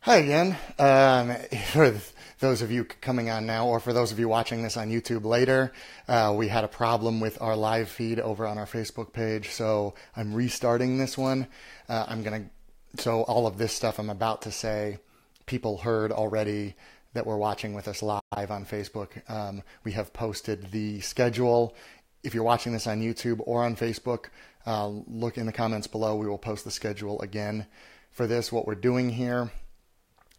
Hi again. For those of you coming on now, or for those of you watching this on YouTube later, we had a problem with our live feed over on our Facebook page, so I'm restarting this one. So all of this stuff I'm about to say, people heard already that were watching with us live on Facebook. We have posted the schedule. If you're watching this on YouTube or on Facebook, look in the comments below. We will post the schedule again for this. What we're doing here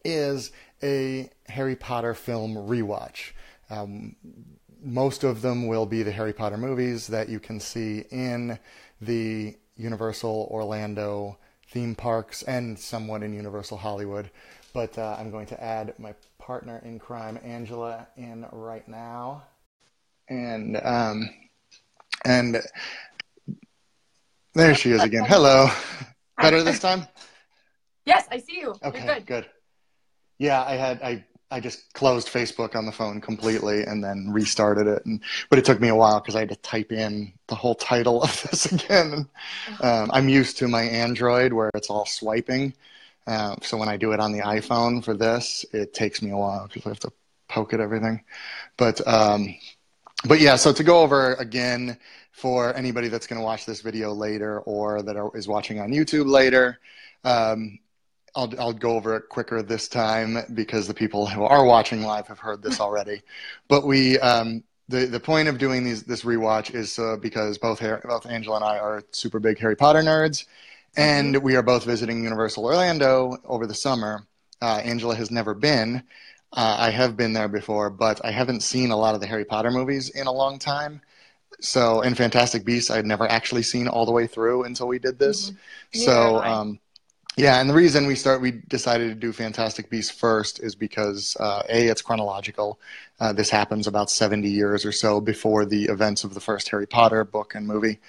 is a Harry Potter film rewatch. Most of them will be the Harry Potter movies that you can see in the Universal Orlando theme parks and somewhat in Universal Hollywood. But I'm going to add my partner in crime, Angela, in right now. And there she is again. Hello. Better this time? Yes, I see you. Okay, You're good. good. Yeah, I just closed Facebook on the phone completely and then restarted it, but it took me a while because I had to type in the whole title of this again. I'm used to my Android where it's all swiping, so when I do it on the iPhone for this, it takes me a while because I have to poke at everything. But yeah, so to go over again for anybody that's going to watch this video later or that is watching on YouTube later. I'll go over it quicker this time because the people who are watching live have heard this already. But the point of doing this rewatch is because both Angela and I are super big Harry Potter nerds, and we are both visiting Universal Orlando over the summer. Angela has never been. I have been there before, but I haven't seen a lot of the Harry Potter movies in a long time. So, and Fantastic Beasts, I had never actually seen all the way through until we did this. So, yeah, and the reason we decided to do Fantastic Beasts first is because it's chronological. This happens about 70 years or so before the events of the first Harry Potter book and movie,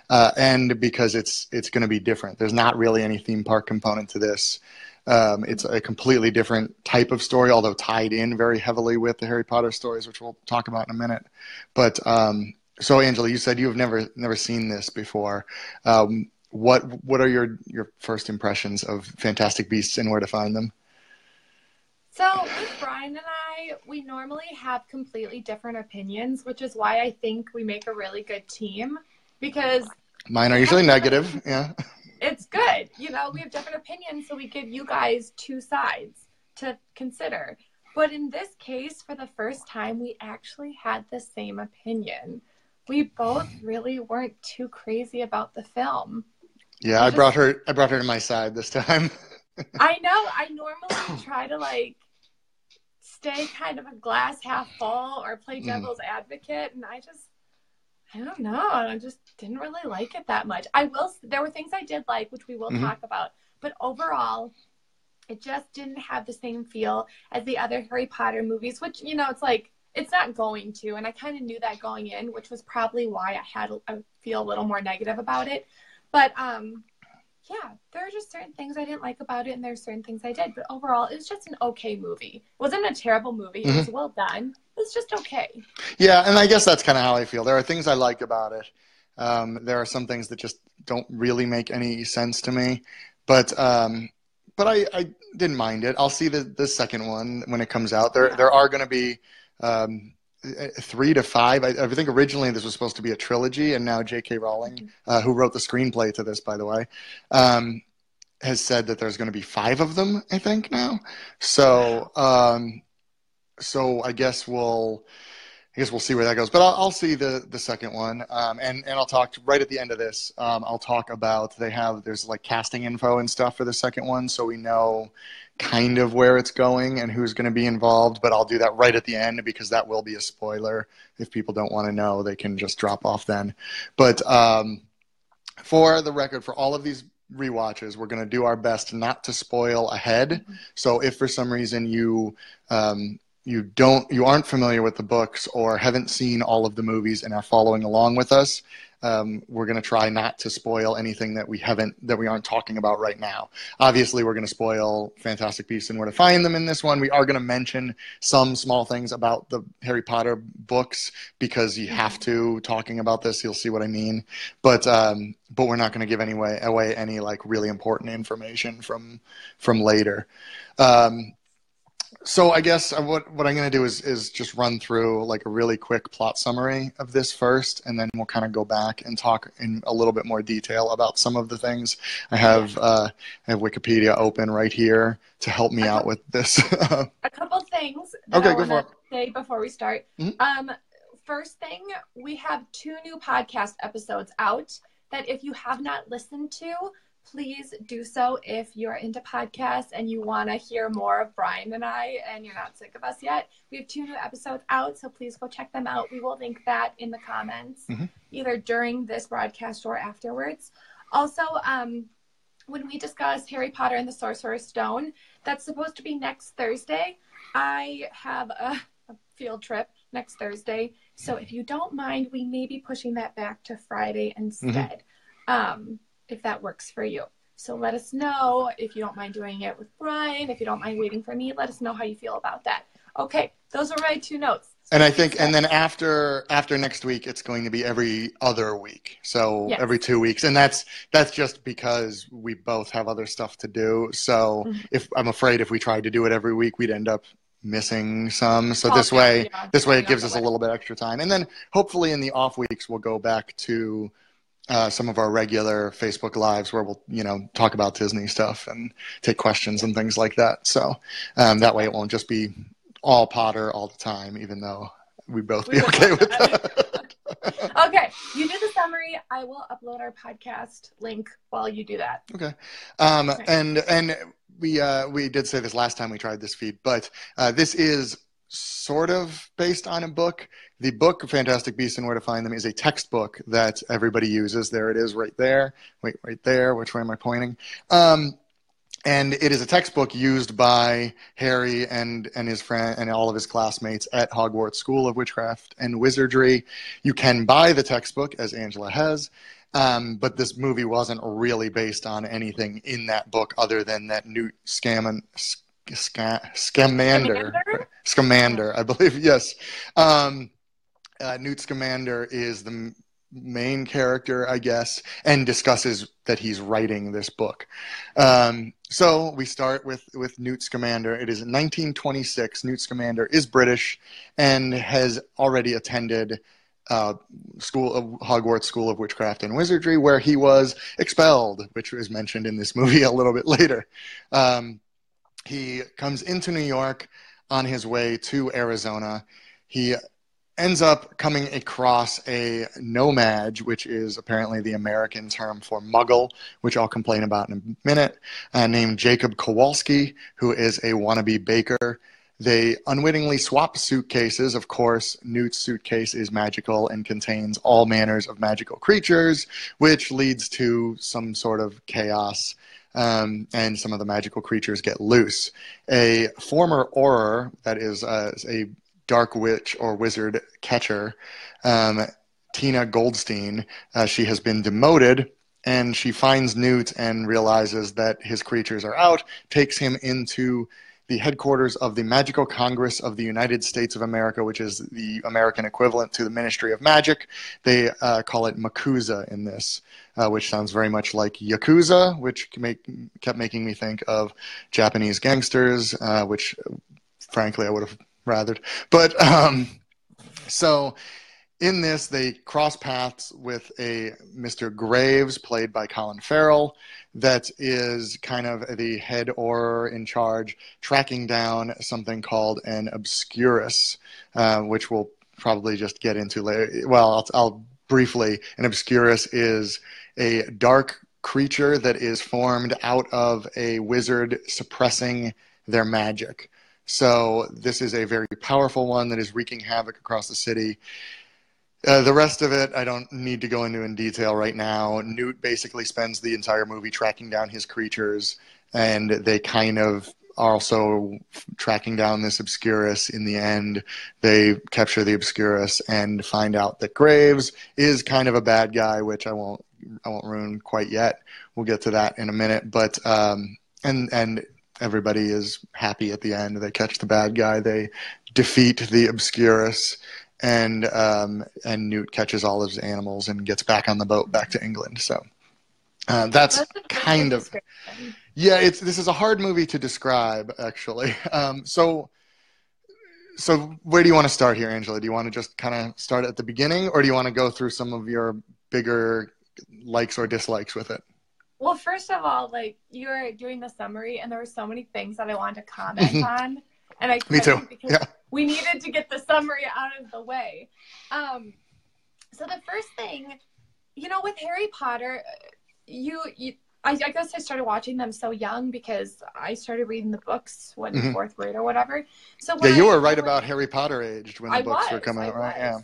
and because it's going to be different. There's not really any theme park component to this. It's a completely different type of story, although tied in very heavily with the Harry Potter stories, which we'll talk about in a minute. But so, Angela, you said you've never seen this before. What are your first impressions of Fantastic Beasts and where to find them? So with Brian and I, we normally have completely different opinions, which is why I think we make a really good team, because mine are usually negative. Yeah. It's good. You know, we have different opinions, so we give you guys two sides to consider. But in this case, for the first time, we actually had the same opinion. We both really weren't too crazy about the film. Yeah, I brought her to my side this time. I know. I normally try to stay kind of a glass half full or play devil's advocate, and I don't know. I just didn't really like it that much. There were things I did like, which we will talk about, but overall, it just didn't have the same feel as the other Harry Potter movies, which, you know, it's not going to, and I kind of knew that going in, which was probably why I feel a little more negative about it. But, yeah, there are just certain things I didn't like about it, and there's certain things I did. But overall, it was just an okay movie. It wasn't a terrible movie. It was well done. It was just okay. Yeah, and I guess that's kind of how I feel. There are things I like about it. There are some things that just don't really make any sense to me. But I didn't mind it. I'll see the second one when it comes out. There are going to be 3 to 5. I think originally this was supposed to be a trilogy, and now J.K. Rowling, who wrote the screenplay to this, by the way, has said that there's going to be 5 of them, I think, now. So, so I guess we'll see where that goes. But I'll see the second one, and I'll talk right at the end of this. I'll talk about there's like casting info and stuff for the second one, so we know kind of where it's going and who's going to be involved. But I'll do that right at the end because that will be a spoiler. If people don't want to know, they can just drop off then. But for the record, for all of these rewatches, we're going to do our best not to spoil ahead. So if for some reason you aren't familiar with the books or haven't seen all of the movies and are following along with us, we're going to try not to spoil anything that we aren't talking about right now. Obviously, we're going to spoil Fantastic Beasts and Where to Find Them in this one. We are going to mention some small things about the Harry Potter books because you have to, talking about this, you'll see what I mean. But we're not going to give away any like really important information from later. So I guess what I'm going to do is just run through like a really quick plot summary of this first, and then we'll kind of go back and talk in a little bit more detail about some of the things. I have Wikipedia open right here to help me out with this. A couple things that I want to say before we start. Mm-hmm. First thing, we have 2 new podcast episodes out that if you have not listened to, please do so if you're into podcasts and you want to hear more of Brian and I and you're not sick of us yet. We have 2 new episodes out, so please go check them out. We will link that in the comments, either during this broadcast or afterwards. Also, when we discuss Harry Potter and the Sorcerer's Stone, that's supposed to be next Thursday. I have a field trip next Thursday, so if you don't mind, we may be pushing that back to Friday instead. If that works for you. So let us know if you don't mind doing it with Brian, if you don't mind waiting for me, let us know how you feel about that. Okay, those are my 2 notes. And I think, and then after next week, it's going to be every other week. So every 2 weeks. And that's just because we both have other stuff to do. So I'm afraid if we tried to do it every week, we'd end up missing some. So this way it gives us a little bit extra time. And then hopefully in the off weeks, we'll go back to some of our regular Facebook Lives where we'll, talk about Disney stuff and take questions and things like that. So that way it won't just be all Potter all the time, even though we'd both be okay with that. Okay, you do the summary. I will upload our podcast link while you do that. Okay. And we did say this last time we tried this feed, but this is sort of based on a book. The book Fantastic Beasts and Where to Find Them is a textbook that everybody uses. There it is right there. Wait, right there. Which way am I pointing? And it is a textbook used by Harry and his friend and all of his classmates at Hogwarts School of Witchcraft and Wizardry. You can buy the textbook, as Angela has, but this movie wasn't really based on anything in that book other than that Newt Scamander, I believe, yes. Newt Scamander is the main character, I guess, and discusses that he's writing this book. So we start with Newt Scamander. It is 1926. Newt Scamander is British and has already attended Hogwarts School of Witchcraft and Wizardry, where he was expelled, which was mentioned in this movie a little bit later. He comes into New York on his way to Arizona. He ends up coming across a nomad, which is apparently the American term for muggle, which I'll complain about in a minute, named Jacob Kowalski, who is a wannabe baker. They unwittingly swap suitcases. Of course, Newt's suitcase is magical and contains all manners of magical creatures, which leads to some sort of chaos. And some of the magical creatures get loose. A former Auror, that is a dark witch or wizard catcher, Tina Goldstein, she has been demoted, and she finds Newt and realizes that his creatures are out, takes him into the headquarters of the Magical Congress of the United States of America, which is the American equivalent to the Ministry of Magic. They call it MACUSA in this, which sounds very much like Yakuza, which kept making me think of Japanese gangsters, which frankly I would have rathered. But so in this, they cross paths with a Mr. Graves, played by Colin Farrell, that is kind of the head Auror in charge, tracking down something called an Obscurus, which we'll probably just get into later. Well, I'll briefly. An Obscurus is a dark creature that is formed out of a wizard suppressing their magic. So this is a very powerful one that is wreaking havoc across the city. The rest of it, I don't need to go into in detail right now. Newt basically spends the entire movie tracking down his creatures, and they kind of are also tracking down this Obscurus. In the end, they capture the Obscurus and find out that Graves is kind of a bad guy, which I won't ruin quite yet. We'll get to that in a minute. But and everybody is happy at the end. They catch the bad guy. They defeat the Obscurus, and Newt catches all his animals and gets back on the boat back to England. So that's kind of, yeah. This is a hard movie to describe, actually. So where do you want to start here, Angela? Do you want to just kind of start at the beginning, or do you want to go through some of your bigger likes or dislikes with it? Well, first of all, like, you were doing the summary, and there were so many things that I wanted to comment on, and I Me too. Because yeah. we needed to get the summary out of the way. So the first thing, with Harry Potter, I guess I started watching them so young because I started reading the books in fourth grade or whatever. So you were right about Harry Potter aged when the books were coming out, right? Yeah.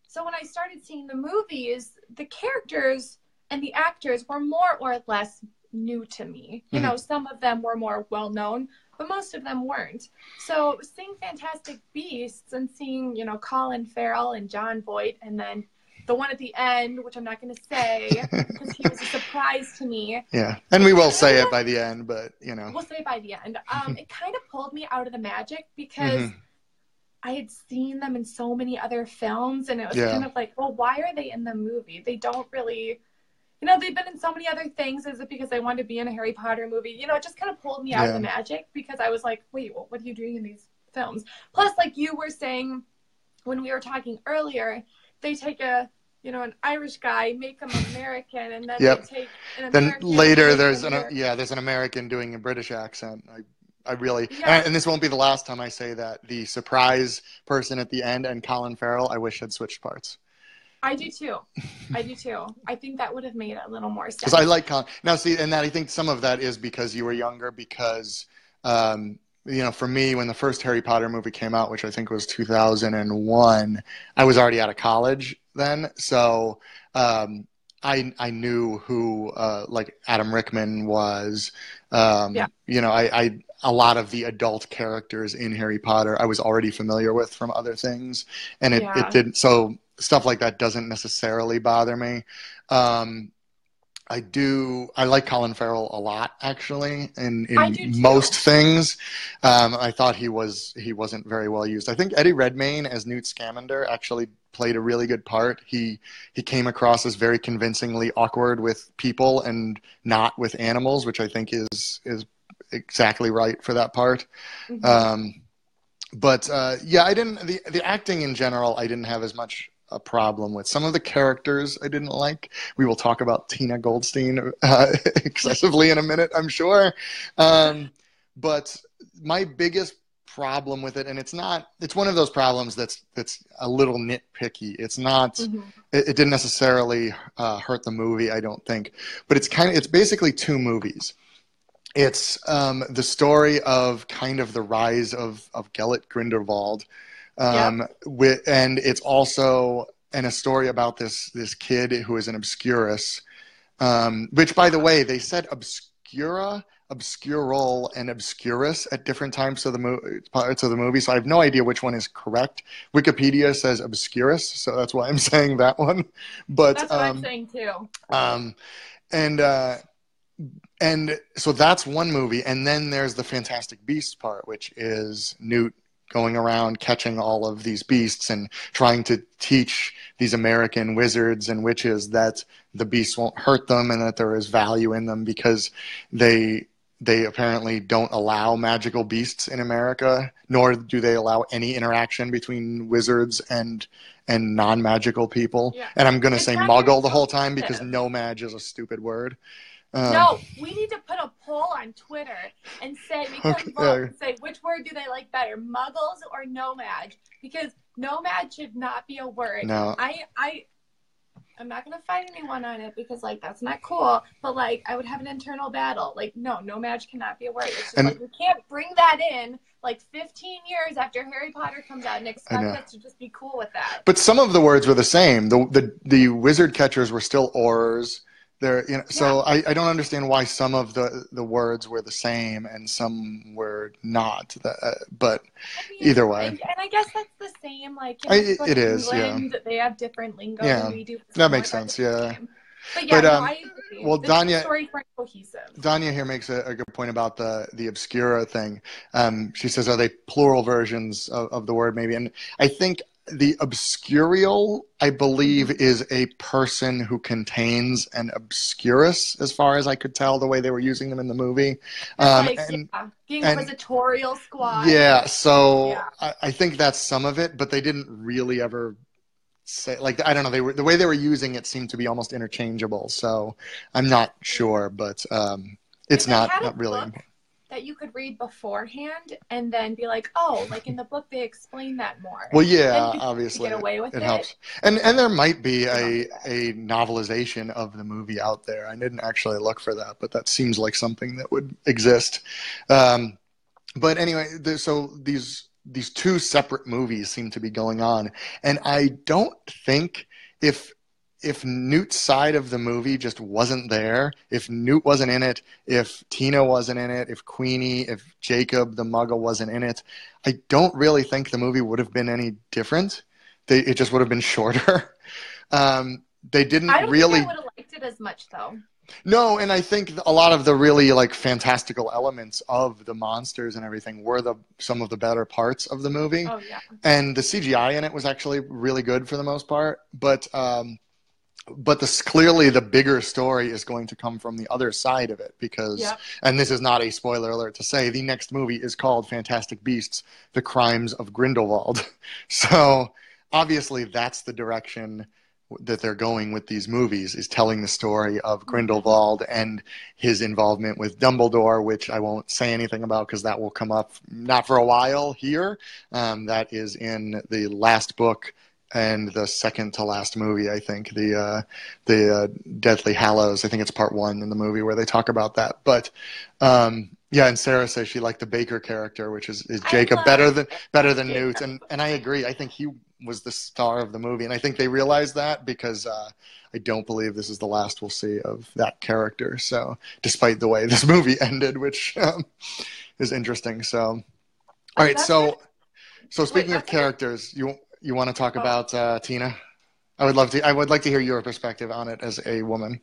So when I started seeing the movies, the characters and the actors were more or less new to me. Some of them were more well-known, but most of them weren't. So seeing Fantastic Beasts and seeing, Colin Farrell and Jon Voight, and then the one at the end, which I'm not going to say because he was a surprise to me. Yeah, and we will say it by the end, but, We'll say it by the end. It kind of pulled me out of the magic because I had seen them in so many other films, and it was kind of like, well, why are they in the movie? They don't really... they've been in so many other things. Is it because they wanted to be in a Harry Potter movie? It just kind of pulled me out of the magic because I was like, wait, what are you doing in these films? Plus, like you were saying when we were talking earlier, they take an Irish guy, make him American, and then they take an American. Then later there's an American doing a British accent. I really, and this won't be the last time I say that. The surprise person at the end and Colin Farrell, I wish had switched parts. I do too. I think that would have made a little more sense. Because I like Colin. Now, see, and that I think some of that is because you were younger. Because, for me, when the first Harry Potter movie came out, which I think was 2001, I was already out of college then. So I knew who like Adam Rickman was. A lot of the adult characters in Harry Potter I was already familiar with from other things, and it didn't. So stuff like that doesn't necessarily bother me. I like Colin Farrell a lot, actually, in most things. I thought he wasn't very well used. I think Eddie Redmayne as Newt Scamander actually played a really good part. He came across as very convincingly awkward with people and not with animals, which I think is exactly right for that part. But I didn't. The acting in general, I didn't have as much a problem with. Some of the characters I didn't like. We will talk about Tina Goldstein excessively in a minute, I'm sure. But my biggest problem with it, and it's one of those problems that's a little nitpicky. It's not. It didn't necessarily hurt the movie, I don't think. But it's basically two movies. It's the story of kind of the rise of Gellert Grindelwald. And it's also a story about this kid who is an Obscurus, which, by the way, they said Obscura, Obscurol, and Obscurus at different times of parts of the movie, so I have no idea which one is correct. Wikipedia says Obscurus, so that's why I'm saying that one. But that's what I'm saying too. And so that's one movie, and then there's the Fantastic Beasts part, which is Newt going around catching all of these beasts and trying to teach these American wizards and witches that the beasts won't hurt them and that there is value in them, because they apparently don't allow magical beasts in America, nor do they allow any interaction between wizards and non-magical people. Yeah. And I'm going to say muggle the whole time because no-mag is a stupid word. No, we need to put a poll on Twitter and say, vote and say which word do they like better, muggles or nomad? Because nomad should not be a word. No. I'm not going to fight anyone on it because, like, that's not cool. But, like, I would have an internal battle. Like, no nomad cannot be a word. It's just we can't bring that in, like, 15 years after Harry Potter comes out and expect us to just be cool with that. But some of the words were the same. The wizard catchers were still Aurors. There, Yeah. so I don't understand why some of the words were the same and some were not. But I mean, either way, and I guess that's the same. Like, you know, people it in is. Yeah, England, they have different lingo than yeah, we do. that makes Somewhat, that's sense. the Yeah, same. But yeah, but no, I agree. well, The two stories weren't cohesive. Danya here makes a good point about the obscura thing. She says, are they plural versions of the word maybe? And I think the obscurial, I believe, is a person who contains an obscurus, as far as I could tell, the way they were using them in the movie. The Inquisitorial Squad. Yeah, so Yeah. I think that's some of it, but they didn't really ever say, like, I don't know, the way they were using it seemed to be almost interchangeable, so I'm not sure, but it's If they had not a really book important. that you could read beforehand and then be like, oh, like in the book they explain that more. Well, Then yeah, you obviously get away with it it. helps, and there might be a novelization of the movie out there. I didn't actually look for that, but that seems like something that would exist. But anyway, so these two separate movies seem to be going on, and I don't think if Newt's side of the movie just wasn't there, if Newt wasn't in it, if Tina wasn't in it, if Queenie, if Jacob the Muggle wasn't in it, I don't really think the movie would have been any different. It just would have been shorter. They didn't I don't really. think I would have liked it as much though. No, and I think a lot of the really like fantastical elements of the monsters and everything were some of the better parts of the movie. Oh yeah. And the CGI in it was actually really good for the most part, but clearly the bigger story is going to come from the other side of it because, and this is not a spoiler alert to say, the next movie is called Fantastic Beasts: The Crimes of Grindelwald. So obviously that's the direction that they're going with these movies, is telling the story of Grindelwald and his involvement with Dumbledore, which I won't say anything about because that will come up not for a while here. That is in the last book and the second to last movie, I think, the Deathly Hallows. I think it's part 1 in the movie where they talk about that. But yeah, and Sarah says she liked the Baker character, which is Jacob better than Newt, and I agree. I think he was the star of the movie, and I think they realized that because I don't believe this is the last we'll see of that character. So, despite the way this movie ended, which is interesting. So, all right. So speaking of characters, you want to talk about Tina? I would like to hear your perspective on it as a woman.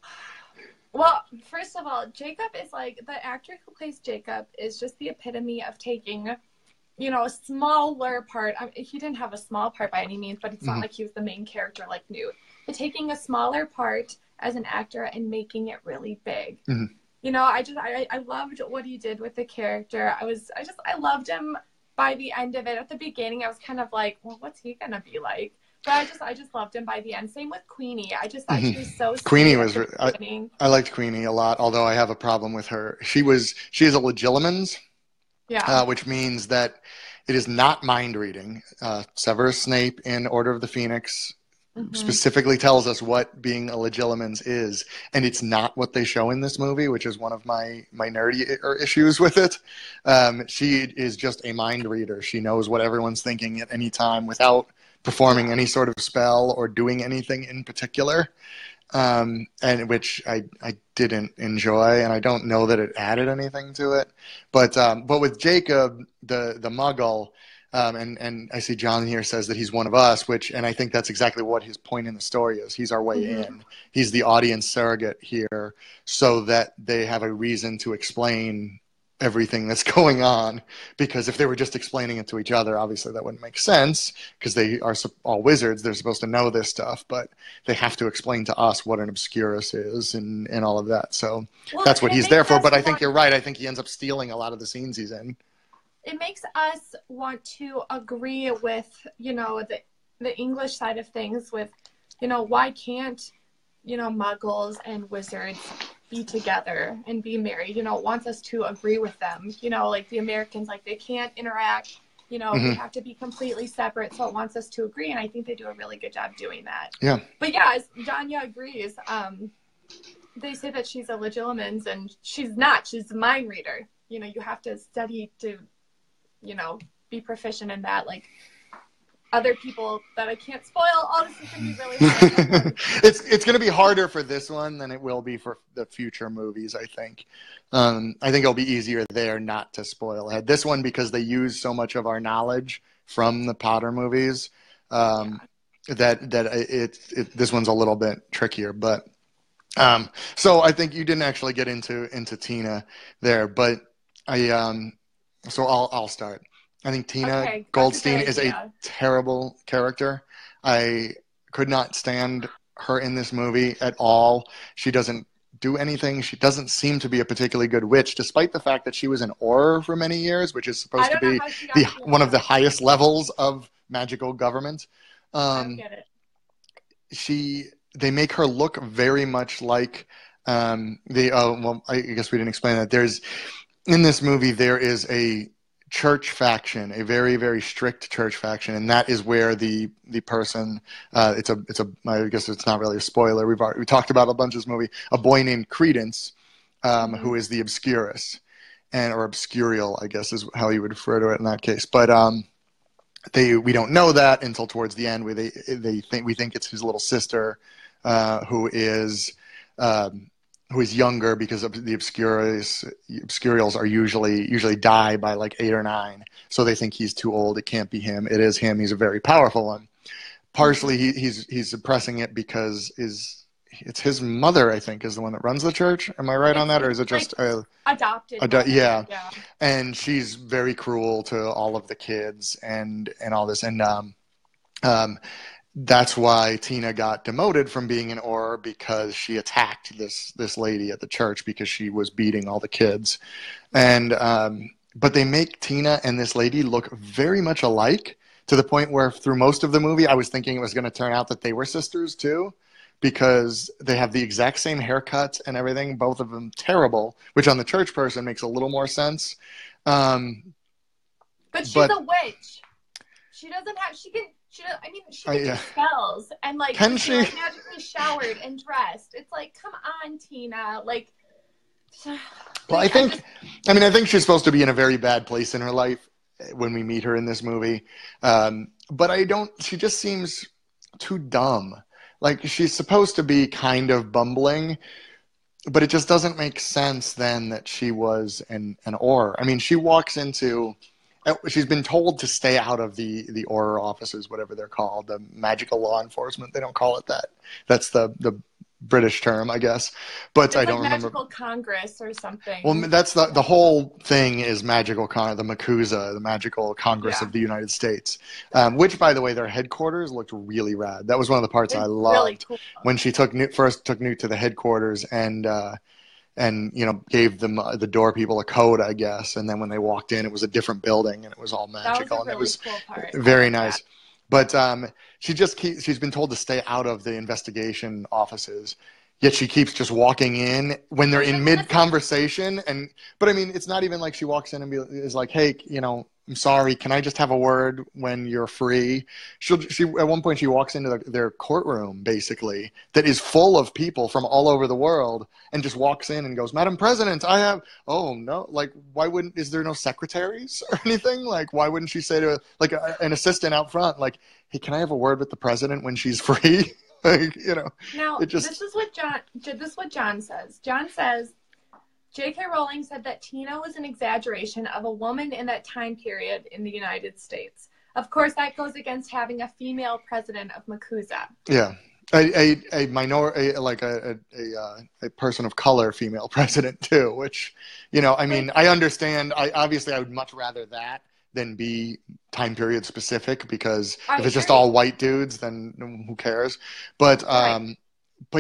Well, first of all, Jacob is like, the actor who plays Jacob is just the epitome of taking, a smaller part. He didn't have a small part by any means, but it's not like he was the main character like Newt. But taking a smaller part as an actor and making it really big. I loved what he did with the character. I loved him by the end of it. At the beginning, I was kind of like, well, what's he gonna be like? But I just loved him by the end. Same with Queenie. I just thought she was so sweet. Queenie was. I liked Queenie a lot, although I have a problem with her. She is a Legilimens, which means that it is not mind reading. Severus Snape in Order of the Phoenix specifically tells us what being a Legilimens is, and it's not what they show in this movie, which is one of my nerdy issues with it. She is just a mind reader. She knows what everyone's thinking at any time without performing any sort of spell or doing anything in particular, and which I didn't enjoy, and I don't know that it added anything to it. But with Jacob, the Muggle, and I see John here says that he's one of us, and I think that's exactly what his point in the story is. He's our way in. He's the audience surrogate here, so that they have a reason to explain everything that's going on, because if they were just explaining it to each other, obviously that wouldn't make sense, because they are all wizards. They're supposed to know this stuff, but they have to explain to us what an obscurus is and all of that. So that's what he's there for. But I think you're right. I think he ends up stealing a lot of the scenes he's in. It makes us want to agree with, the English side of things with, why can't, Muggles and wizards be together and be married? It wants us to agree with them. Like the Americans, like they can't interact. They have to be completely separate. So it wants us to agree, and I think they do a really good job doing that. Yeah. But yeah, as Danya agrees, they say that she's a Legilimens, and she's not. She's a mind reader. You have to study to, be proficient in that. Like, other people that I can't spoil. Oh, this is going to be really hard. It's going to be harder for this one than it will be for the future movies, I think. I think it'll be easier there not to spoil ahead. This one, because they use so much of our knowledge from the Potter movies, this one's a little bit trickier. But so I think you didn't actually get into Tina there, but so I'll start. I think Tina Goldstein is a terrible character. I could not stand her in this movie at all. She doesn't do anything. She doesn't seem to be a particularly good witch, despite the fact that she was an Auror for many years, which is supposed to be one of the highest levels of magical government. I don't get it. They make her look very much like I guess we didn't explain that. In this movie, there is a church faction, a very, very strict church faction, and that is where the person I guess it's not really a spoiler. We talked about a bunch of this movie. A boy named Credence, who is the Obscurus, or Obscurial, I guess is how you would refer to it in that case. But we don't know that until towards the end, where we think it's his little sister, who is younger, because of the Obscurials are usually die by like 8 or 9. So they think he's too old. It can't be him. It is him. He's a very powerful one. Partially, he's suppressing it because it's his mother, I think, is the one that runs the church. Am I right on that? Or is it just adopted? Yeah. And she's very cruel to all of the kids and all this. And that's why Tina got demoted from being an Auror, because she attacked this lady at the church because she was beating all the kids. And but they make Tina and this lady look very much alike, to the point where through most of the movie I was thinking it was going to turn out that they were sisters too, because they have the exact same haircuts and everything, both of them terrible, which on the church person makes a little more sense. But she's a witch. She doesn't have. She can do spells and like. Can she? Like, magically showered and dressed. It's like, come on, Tina. Like. Well, I think she's supposed to be in a very bad place in her life when we meet her in this movie, but she just seems too dumb. Like, she's supposed to be kind of bumbling, but it just doesn't make sense then that she was an Auror. I mean, she's been told to stay out of the Auror offices, whatever they're called, the magical law enforcement. They don't call it that. That's the British term, I guess. But I don't remember. Magical Congress or something. Well, that's the whole thing is magical the MACUSA, the Magical Congress of the United States, which, by the way, their headquarters looked really rad. That was one of the parts I loved, really cool. When she first took Newt to the headquarters and gave them the door people a code, I guess, and then when they walked in, it was a different building and it was all magical. That was a really cool part. Very nice. But she's been told to stay out of the investigation offices, yet she keeps just walking in when they're in mid-conversation. But I mean, it's not even like she walks in and is like, hey, I'm sorry, can I just have a word when you're free? She at one point she walks into their courtroom, basically, that is full of people from all over the world, and just walks in and goes, Madam President, oh no, like, is there no secretaries or anything? Like, why wouldn't she say to like an assistant out front, like, hey, can I have a word with the president when she's free? Like, Now, this is what John says. John says, J.K. Rowling said that Tina was an exaggeration of a woman in that time period in the United States. Of course, that goes against having a female president of MACUSA. Yeah, a minority, like a person of color female president too. Which, I understand. I would much rather that than be time period specific, because if it's just all white dudes, then who cares? But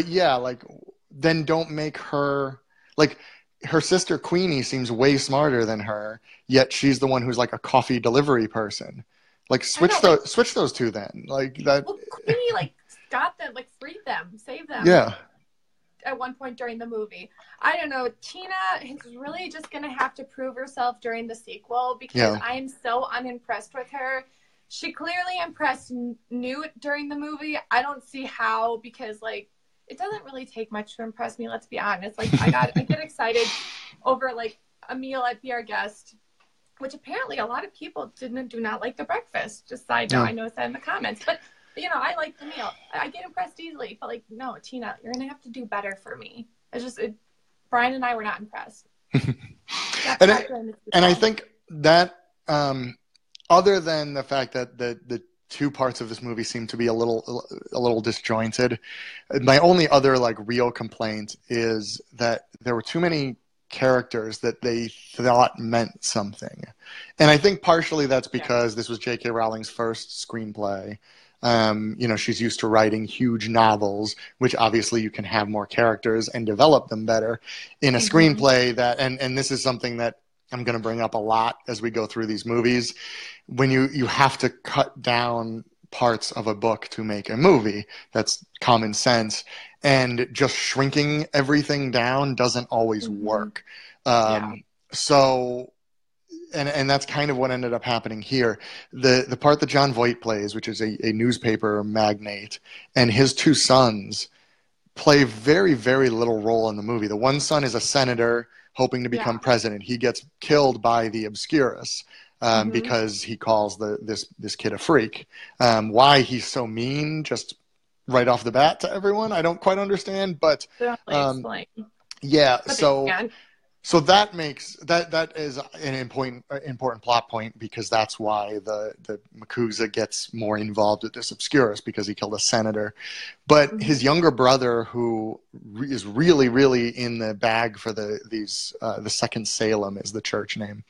yeah, like, then don't make her like. Her sister Queenie seems way smarter than her, yet she's the one who's like a coffee delivery person. Like, switch those two then. Like that. Well, Queenie got them, freed them, saved them. Yeah. At one point during the movie, I don't know. Tina is really just gonna have to prove herself during the sequel, because I am so unimpressed with her. She clearly impressed Newt during the movie. I don't see how, because it doesn't really take much to impress me, let's be honest. I get excited over a meal at Be Our Guest which apparently a lot of people do not like The Breakfast. Just side note, Yeah. I noticed that in the comments. But, you know, I like the meal. I get impressed easily. But, like, no, Tina, you're going to have to do better for me. Brian and I were not impressed. and I think that other than the fact that the two parts of this movie seem to be a little disjointed, my only other like real complaint is that there were too many characters that they thought meant something. And I think partially that's because this was J.K. Rowling's first screenplay. You know, she's used to writing huge novels, which obviously you can have more characters and develop them better in a screenplay that, and this is something that I'm going to bring up a lot as we go through these movies. When you have to cut down parts of a book to make a movie, that's common sense. And just shrinking everything down doesn't always work. So, and that's kind of what ended up happening here. The part that John Voight plays, which is a newspaper magnate, and his two sons play very, very little role in the movie. The one son is a senator hoping to become president. He gets killed by the Obscurus because he calls this kid a freak. Why he's so mean, just right off the bat to everyone, I don't quite understand. But so that makes that is an important plot point, because that's why the MACUSA gets more involved with this Obscurus, because he killed a senator. But his younger brother, who is really, really in the bag for the Second Salem is the church name.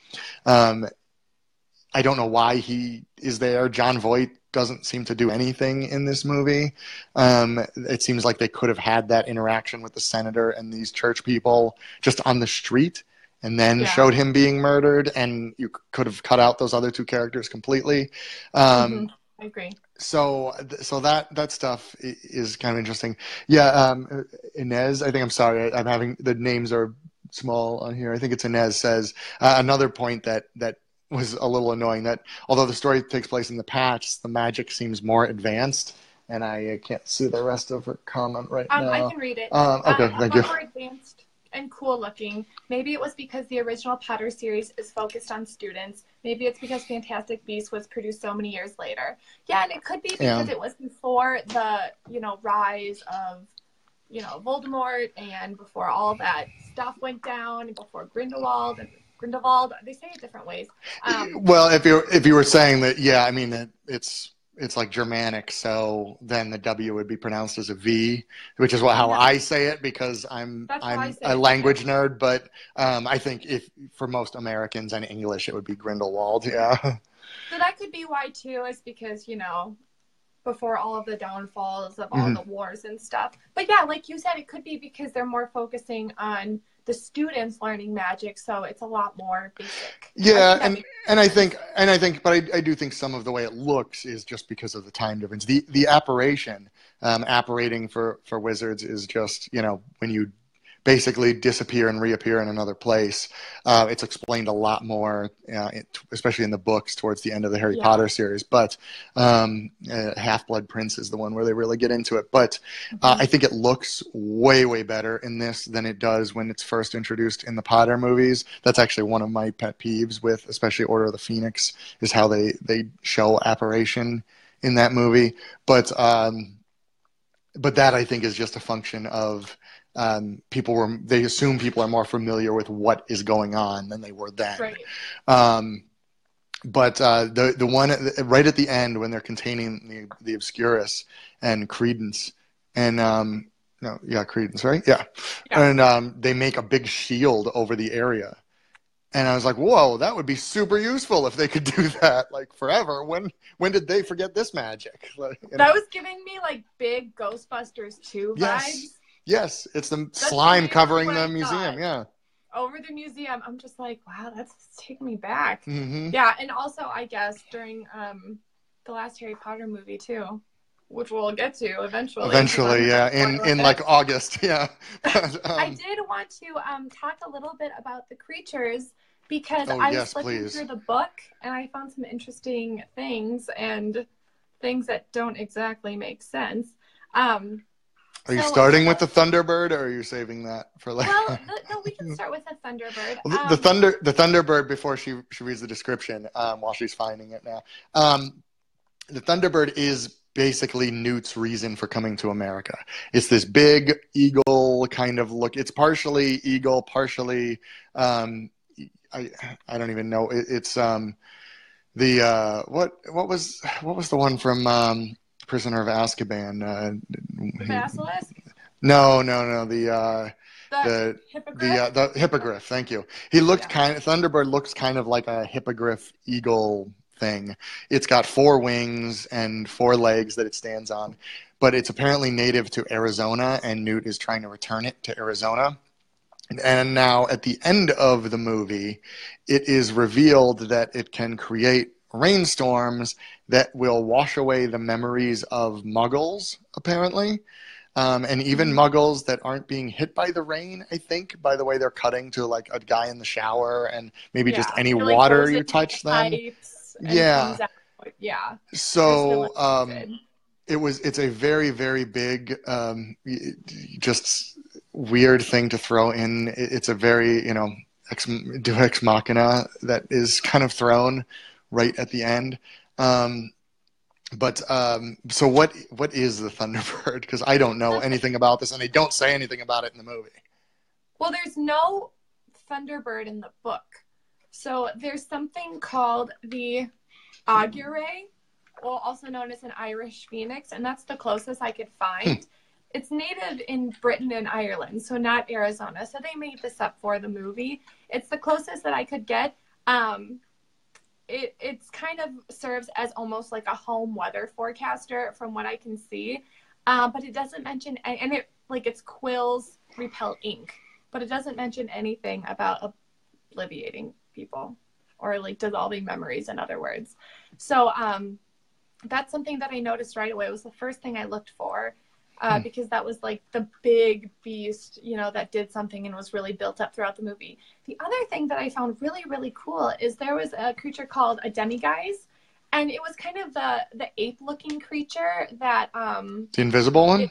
I don't know why he is there. John Voight doesn't seem to do anything in this movie. It seems like they could have had that interaction with the senator and these church people just on the street, and then showed him being murdered, and you could have cut out those other two characters completely. I agree. So that stuff is kind of interesting. Yeah, Inez, I think, I'm sorry, I'm having, the names are small on here. I think it's Inez says another point that was a little annoying, that although the story takes place in the past, the magic seems more advanced. And I can't see the rest of her comment right now. I can read it. Okay, thank you. More advanced and cool looking. Maybe it was because the original Potter series is focused on students. Maybe it's because Fantastic Beasts was produced so many years later. Yeah, and it could be because it was before the, rise of, Voldemort, and before all that stuff went down, and before Grindelwald, they say it different ways. Well, if you were saying that, I mean, that it's like Germanic, so then the W would be pronounced as a V, which is how I say it, because I'm a language nerd. But I think if for most Americans and English, it would be Grindelwald. Yeah. So that could be why too, is because before all of the downfalls of all the wars and stuff. But yeah, like you said, it could be because they're more focusing on the students learning magic, so it's a lot more basic. Yeah, and I think, but I do think some of the way it looks is just because of the time difference. The apparition, apparating for wizards is just, when you basically disappear and reappear in another place. It's explained a lot more, especially in the books towards the end of the Harry Potter series. But Half-Blood Prince is the one where they really get into it. But I think it looks way, way better in this than it does when it's first introduced in the Potter movies. That's actually one of my pet peeves with especially Order of the Phoenix, is how they show apparition in that movie. But that, I think, is just a function of they assume people are more familiar with what is going on than they were then. Right. But the one right at the end, when they're containing the Obscurus and Credence, and Credence, right? Yeah. And they make a big shield over the area. And I was like, whoa, that would be super useful if they could do that, like, forever. When did they forget this magic? That was giving me, like, big Ghostbusters 2 vibes. Yes, it's the slime covering the museum, Over the museum. I'm just like, wow, that's taking me back. Mm-hmm. Yeah, and also, I guess, during the last Harry Potter movie, too, which we'll get to eventually. Eventually, yeah, in like August, yeah. But, I did want to talk a little bit about the creatures, because I was looking through the book, and I found some interesting things, and things that don't exactly make sense. Are you So starting with the Thunderbird, or are you saving that for later? well, no, we can start with the Thunderbird. Well, the Thunderbird, before she reads the description, while she's finding it now. The Thunderbird is basically Newt's reason for coming to America. It's this big eagle kind of look. It's partially eagle, partially I don't even know. It's the what was the one from Prisoner of Azkaban? The basilisk? No. The hippogriff? The hippogriff. Thank you. Thunderbird looks kind of like a hippogriff eagle thing. It's got 4 wings and 4 legs that it stands on, but it's apparently native to Arizona, and Newt is trying to return it to Arizona. And now at the end of the movie, it is revealed that it can create rainstorms that will wash away the memories of Muggles, apparently. And even Muggles that aren't being hit by the rain, I think, by the way they're cutting to like a guy in the shower and maybe just any water you touch them. Yeah. Yeah. So it's a very, very big, just weird thing to throw in. It's a very, Deus Machina that is kind of thrown right at the end. So what is the Thunderbird? Because I don't know anything about this, and they don't say anything about it in the movie. Well, there's no Thunderbird in the book. So there's something called the Augure, or also known as an Irish phoenix, and that's the closest I could find. It's native in Britain and Ireland, so not Arizona. So they made this up for the movie. It's the closest that I could get. It's kind of serves as almost like a home weather forecaster from what I can see. But it doesn't mention, and its quills repel ink, but it doesn't mention anything about obliviating people or like dissolving memories, in other words. So that's something that I noticed right away. It was the first thing I looked for. Because that was like the big beast, that did something and was really built up throughout the movie. The other thing that I found really, really cool is there was a creature called a demiguise, and it was kind of the ape-looking creature that... the invisible one?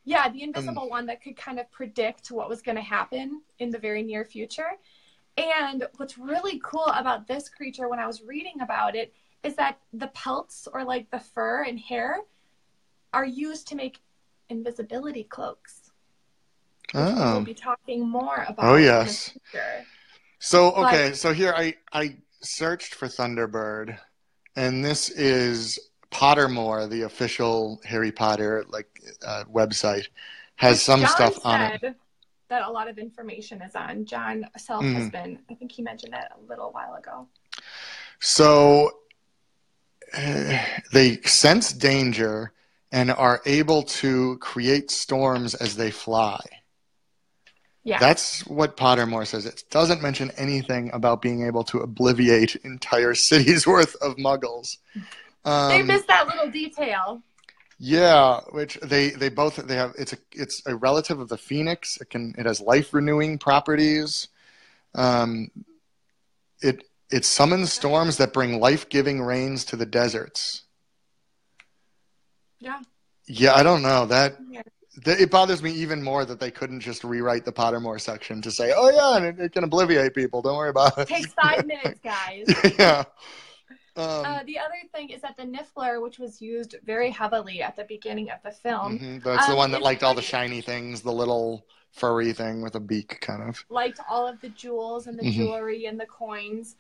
Yeah, the invisible one that could kind of predict what was going to happen in the very near future. And what's really cool about this creature when I was reading about it is that the pelts, or like the fur and hair, are used to make invisibility cloaks. We'll be talking more about. Oh yes. So here I searched for Thunderbird, and this is Pottermore, the official Harry Potter website, has some stuff on it that a lot of information is on. John Self has been, I think he mentioned it a little while ago. So they sense danger and are able to create storms as they fly. Yeah. That's what Pottermore says. It doesn't mention anything about being able to obliviate entire cities worth of Muggles. They missed that little detail. Yeah, which they have. It's a relative of the Phoenix. It has life renewing properties. It summons storms that bring life giving rains to the deserts. Yeah, I don't know that. It bothers me even more that they couldn't just rewrite the Pottermore section to say, "Oh yeah, and it can obliviate people. Don't worry about it." Takes 5 minutes, guys. Yeah. The other thing is that the Niffler, which was used very heavily at the beginning of the film, that's the one that liked all the shiny things, the little furry thing with a beak, kind of. Liked all of the jewels and the jewelry and the coins.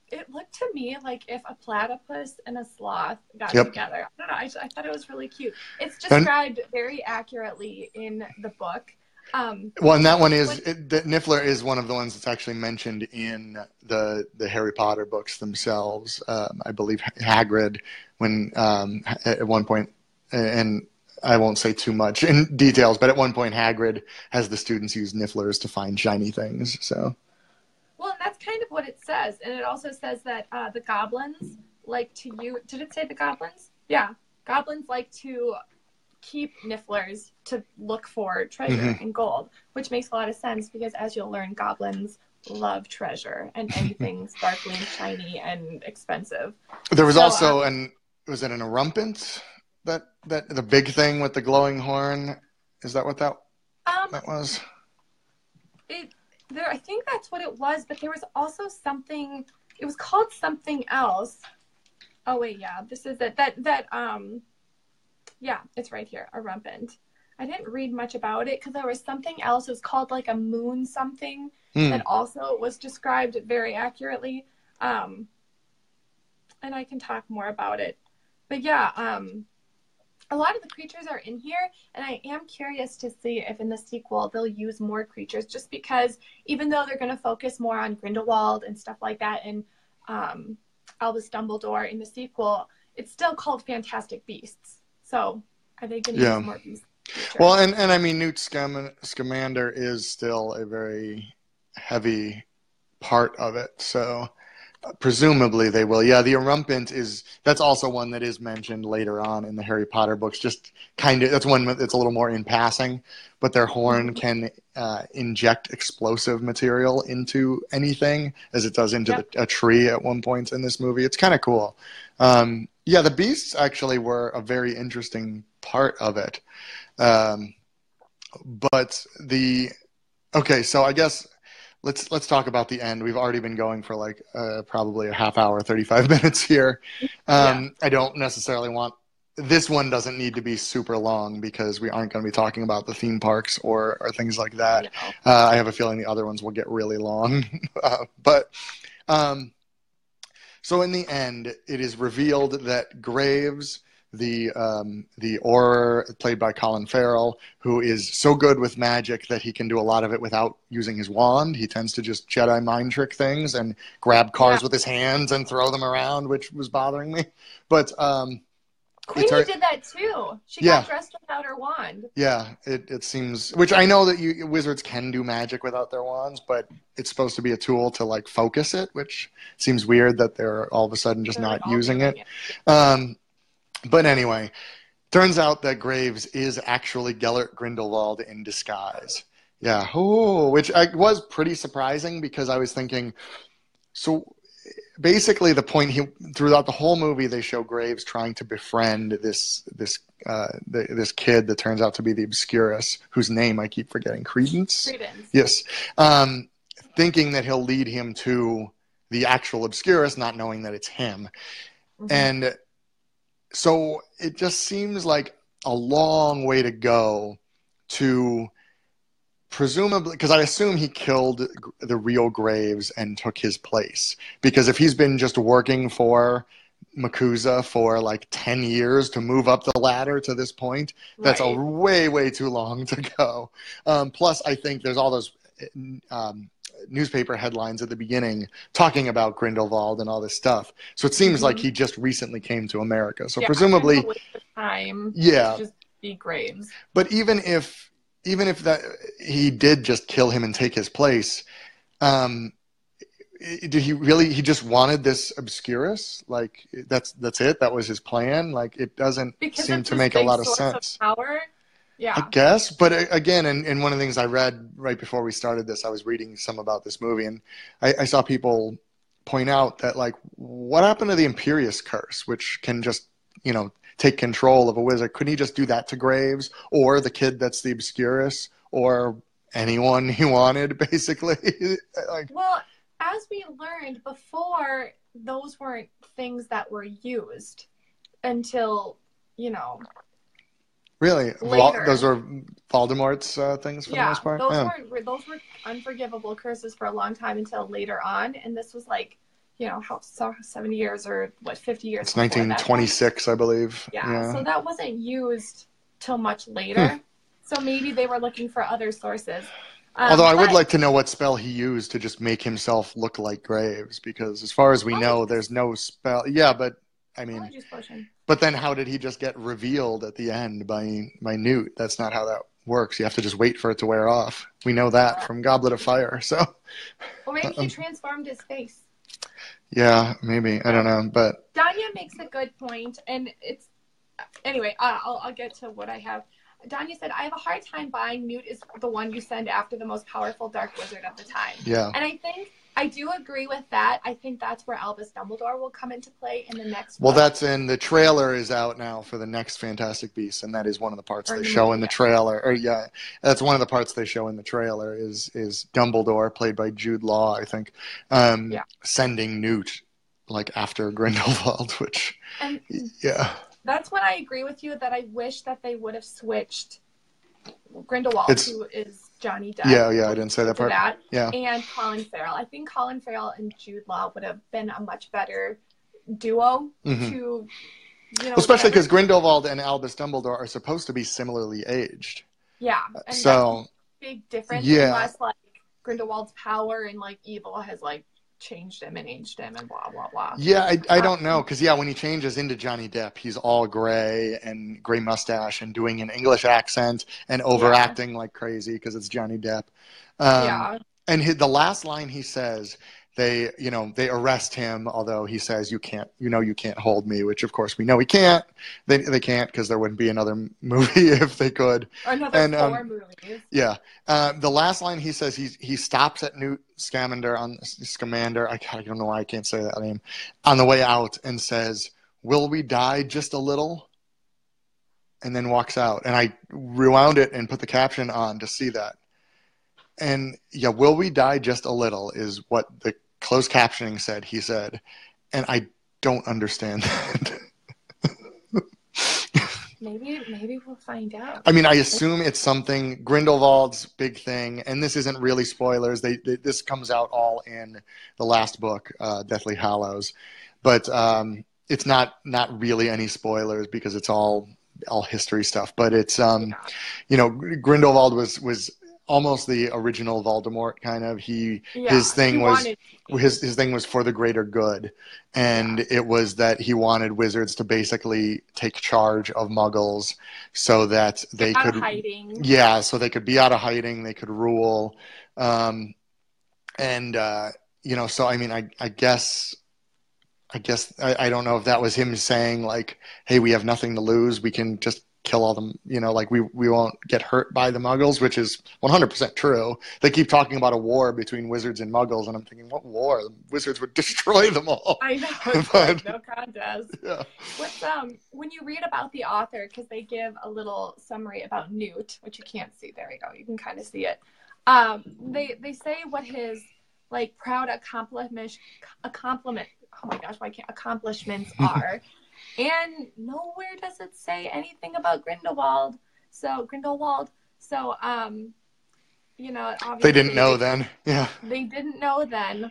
It looked to me like if a platypus and a sloth got together. I don't know. I thought it was really cute. It's described very accurately in the book. Well, and that one the Niffler is one of the ones that's actually mentioned in the Harry Potter books themselves. I believe Hagrid, when at one point, and I won't say too much in details, but at one point Hagrid has the students use Nifflers to find shiny things. So. Well, and that's kind of what it says. And it also says that the goblins like to use... Did it say the goblins? Yeah. Goblins like to keep Nifflers to look for treasure and gold, which makes a lot of sense because, as you'll learn, goblins love treasure and anything sparkling, shiny, and expensive. There was also was it an Erumpent? That the big thing with the glowing horn? Is that what that Um, was? I think that's what it was, but there was also something. It was called something else. Oh wait, yeah, this is it. Yeah, it's right here. A rumpant. I didn't read much about it because there was something else. It was called like a moon something that also was described very accurately. And I can talk more about it. But yeah, a lot of the creatures are in here, and I am curious to see if in the sequel they'll use more creatures, just because even though they're going to focus more on Grindelwald and stuff like that and Albus Dumbledore in the sequel, it's still called Fantastic Beasts. So are they going to use more beasts? Well, and I mean, Newt Scamander is still a very heavy part of it, so presumably they will. Yeah, the Erumpent that's also one that is mentioned later on in the Harry Potter books. Just kind of, that's one that's a little more in passing, but their horn can inject explosive material into anything, as it does into a tree at one point in this movie. It's kind of cool. Yeah, the beasts actually were a very interesting part of it. But okay, so I guess let's talk about the end. We've already been going for like probably a half hour, 35 minutes here. I don't necessarily want, this one doesn't need to be super long because we aren't going to be talking about the theme parks or things like that. I have a feeling the other ones will get really long. So in the end, it is revealed that Graves, the Auror played by Colin Farrell, who is so good with magic that he can do a lot of it without using his wand. He tends to just Jedi mind trick things and grab cars with his hands and throw them around, which was bothering me. But Queenie did that too. She got dressed without her wand. Yeah, it seems, which I know that wizards can do magic without their wands, but it's supposed to be a tool to like focus it, which seems weird that they're all of a sudden just not using it. But anyway, turns out that Graves is actually Gellert Grindelwald in disguise. Yeah, which was pretty surprising because I was thinking, so basically the point throughout the whole movie they show Graves trying to befriend this kid that turns out to be the Obscurus, whose name I keep forgetting. Credence. Yes. Thinking that he'll lead him to the actual Obscurus, not knowing that it's him. And so it just seems like a long way to go to presumably, because I assume he killed the real Graves and took his place. Because if he's been just working for MACUSA for like 10 years to move up the ladder to this point, that's a way, way too long to go. Plus, I think there's all those newspaper headlines at the beginning talking about Grindelwald and all this stuff. So it seems like he just recently came to America. So presumably, kind of a waste of time to just be Graves. But even if that he did just kill him and take his place, did he just wanted this Obscurus? Like that's it? That was his plan? Like it doesn't seem to make a lot of sense. Of power? Yeah. I guess, but again, and one of the things I read right before we started this, I was reading some about this movie, and I saw people point out that, like, what happened to the Imperius Curse, which can just, take control of a wizard? Couldn't he just do that to Graves, or the kid that's the Obscurus, or anyone he wanted, basically? Well, as we learned before, those weren't things that were used until, Really? Those were Voldemort's things for the most part? Those were unforgivable curses for a long time until later on. And this was like, 70 years or 50 years. It's 1926, I believe. Yeah, so that wasn't used till much later. So maybe they were looking for other sources. Although I would like to know what spell he used to just make himself look like Graves, because as far as we know, there's no spell. Yeah, but I mean, but then how did he just get revealed at the end by Newt? That's not how that works. You have to just wait for it to wear off. We know that from Goblet of Fire. So, or maybe he transformed his face. Yeah, maybe. I don't know, but Danya makes a good point, and it's anyway. I'll get to what I have. Danya said, I have a hard time buying Newt is the one you send after the most powerful dark wizard of the time. Yeah. And I think I do agree with that. I think that's where Albus Dumbledore will come into play in the next Well, book. that's in the trailer is out now for the next Fantastic Beasts, and that is one of the parts Or they the show movie, in the yeah. trailer. Or yeah, that's one of the parts they show in the trailer is Dumbledore, played by Jude Law, I think, Yeah. sending Newt like after Grindelwald, which And yeah, that's when I agree with you that I wish that they would have switched Grindelwald, It's- who is Johnny Depp. yeah, I didn't say that to part. that, Yeah, and Colin Farrell. I think Colin Farrell and Jude Law would have been a much better duo Mhm. to, especially because whatever. Grindelwald and Albus Dumbledore are supposed to be similarly aged. Yeah, and So that's a big difference. yeah. Unless like Grindelwald's power and like evil has like changed him and aged him and blah blah blah. Yeah, I don't know because when he changes into Johnny Depp, he's all gray and gray mustache and doing an English accent and overacting like crazy because it's Johnny Depp. Yeah. And the last line he says, they arrest him, although he says you can't hold me, which of course we know he can't. They can't because there wouldn't be another movie if they could. Or another 4 movies. Yeah. The last line he says, he stops at Newt Scamander I don't know why I can't say that name, on the way out and says, "Will we die just a little?" And then walks out. And I rewound it and put the caption on to see that. And yeah, "Will we die just a little" is what the closed captioning said, he said. And I don't understand that. Maybe we'll find out. I mean, I assume it's something Grindelwald's big thing, and this isn't really spoilers. This comes out all in the last book, Deathly Hallows, but it's not really any spoilers because it's all history stuff. But it's Grindelwald was almost the original Voldemort kind of. His thing was for the greater good, and it was that he wanted wizards to basically take charge of Muggles so that they could hiding. Yeah, so they could be out of hiding, they could rule, so I mean, I guess I don't know if that was him saying like, hey, we have nothing to lose, we can just kill all them, like we won't get hurt by the Muggles, which is 100% true. They keep talking about a war between wizards and Muggles, and I'm thinking, what war? The wizards would destroy them all. I know, it's like no contest. Yeah. What's when you read about the author, because they give a little summary about Newt, which you can't see. There we go. You can kind of see it. They say what his like proud accomplishments are. And nowhere does it say anything about Grindelwald. So, obviously they didn't know then. Yeah. They didn't know then.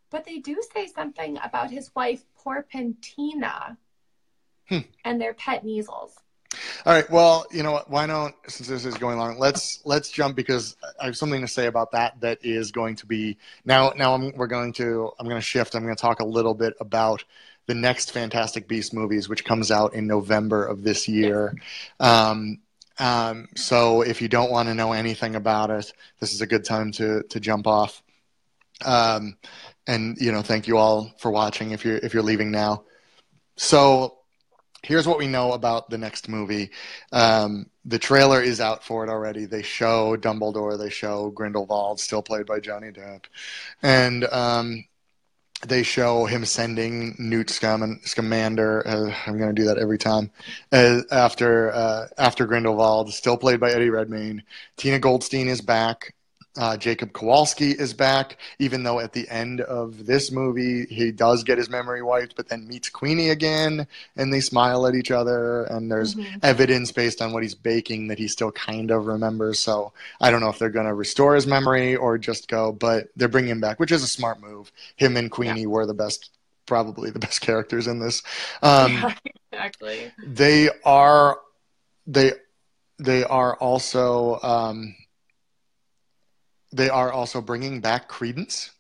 But they do say something about his wife, Porpentina, and their pet measles. All right. Well, you know what? Why don't, since this is going long, let's jump, because I have something to say about that is going to be now. I'm going to shift. I'm going to talk a little bit about the next Fantastic Beasts movies, which comes out in November of this year. So if you don't want to know anything about it, this is a good time to jump off. And thank you all for watching if you're leaving now. So here's what we know about the next movie. The trailer is out for it already. They show Dumbledore, they show Grindelwald, still played by Johnny Depp, and they show him sending Newt Scamander. I'm going to do that every time. After Grindelwald, still played by Eddie Redmayne. Tina Goldstein is back. Jacob Kowalski is back, even though at the end of this movie he does get his memory wiped, but then meets Queenie again, and they smile at each other, and there's evidence based on what he's baking that he still kind of remembers. So I don't know if they're going to restore his memory or just go, but they're bringing him back, which is a smart move. Him and Queenie were probably the best characters in this. Exactly. They are also. They are also bringing back Credence.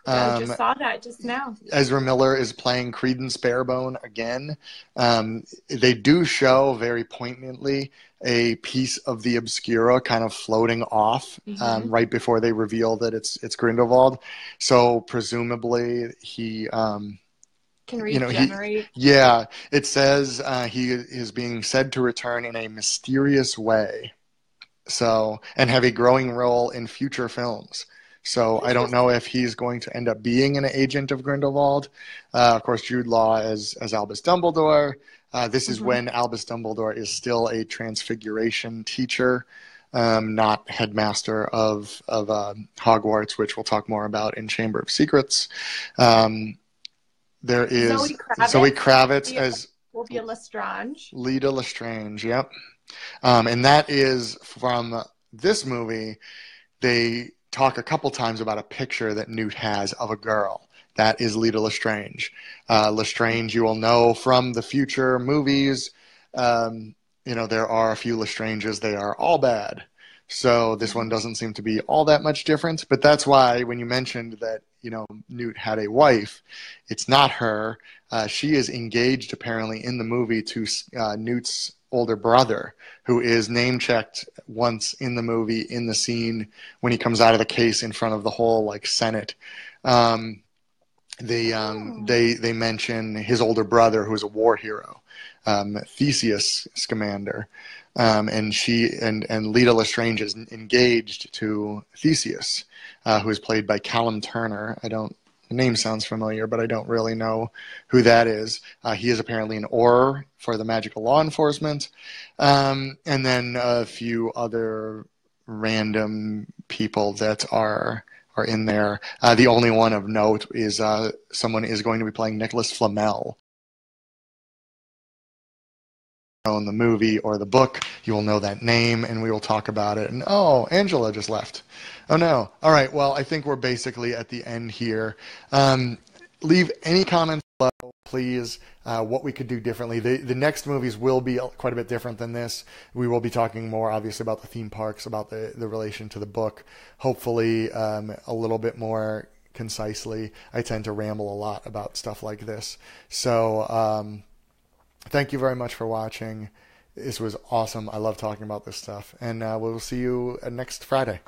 I just saw that just now. Ezra Miller is playing Credence Barebone again. They do show very poignantly a piece of the Obscura kind of floating off right before they reveal that it's Grindelwald. So presumably he can regenerate. It says he is being said to return in a mysterious way. So, and have a growing role in future films. So I don't know if he's going to end up being an agent of Grindelwald. Of course, Jude Law as Albus Dumbledore. This is when Albus Dumbledore is still a Transfiguration teacher, not headmaster of Hogwarts, which we'll talk more about in Chamber of Secrets. There is Zoe Kravitz as will be Lestrange. Leta Lestrange, yep. And that is from this movie. They talk a couple times about a picture that Newt has of a girl. That is Leta Lestrange. Lestrange, you will know from the future movies. There are a few Lestranges. They are all bad. So this one doesn't seem to be all that much different. But that's why when you mentioned that, Newt had a wife, it's not her. She is engaged apparently in the movie to Newt's older brother, who is name-checked once in the movie in the scene when he comes out of the case in front of the whole Senate. They mention his older brother, who is a war hero, Theseus Scamander, and Leta Lestrange is engaged to Theseus, who is played by Callum Turner. The name sounds familiar, but I don't really know who that is. He is apparently an Auror for the magical law enforcement, and then a few other random people that are in there. The only one of note is someone is going to be playing Nicholas Flamel. In the movie or the book, you will know that name, and we will talk about it. And Angela just left. Oh no. All right. Well, I think we're basically at the end here. Leave any comments below, please. What we could do differently. The next movies will be quite a bit different than this. We will be talking more, obviously, about the theme parks, about the relation to the book. Hopefully, a little bit more concisely. I tend to ramble a lot about stuff like this. So, thank you very much for watching. This was awesome. I love talking about this stuff. And we'll see you next Friday.